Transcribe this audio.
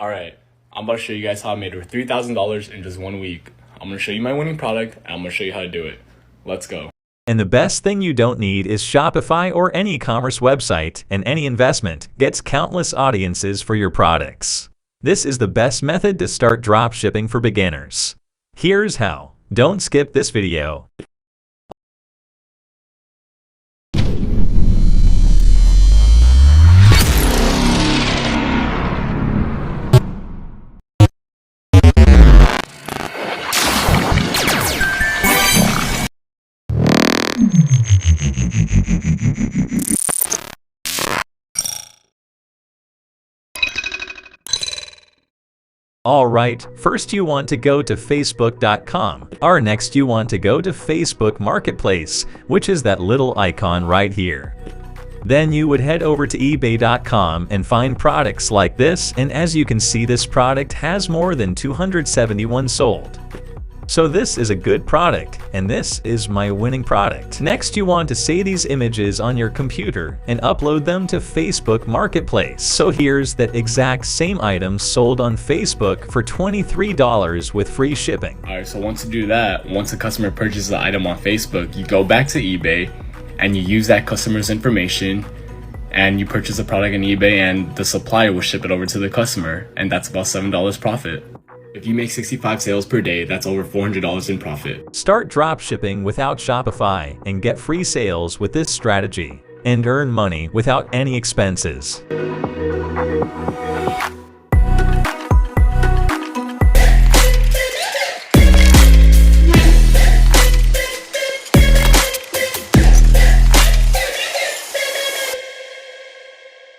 Alright, I'm about to show you guys how I made over $3,000 in just 1 week. I'm going to show you my winning product, and I'm going to show you how to do it. Let's go. And the best thing you don't need is Shopify or any e-commerce website, and any investment gets countless audiences for your products. This is the best method to start dropshipping for beginners. Here's how. Don't skip this video. Alright, first you want to go to facebook.com, or next you want to go to Facebook Marketplace, which is that little icon right here. Then you would head over to ebay.com and find products like this, and as you can see, this product has more than 271 sold. So this is a good product, and this is my winning product. Next you want to save these images on your computer and upload them to Facebook Marketplace. So here's that exact same item sold on Facebook for $23 with free shipping. Alright, so once you do that, once a customer purchases the item on Facebook, you go back to eBay and you use that customer's information and you purchase the product on eBay, and the supplier will ship it over to the customer, and that's about $7 profit. If you make 65 sales per day, that's over $400 in profit. Start dropshipping without Shopify and get free sales with this strategy, and earn money without any expenses.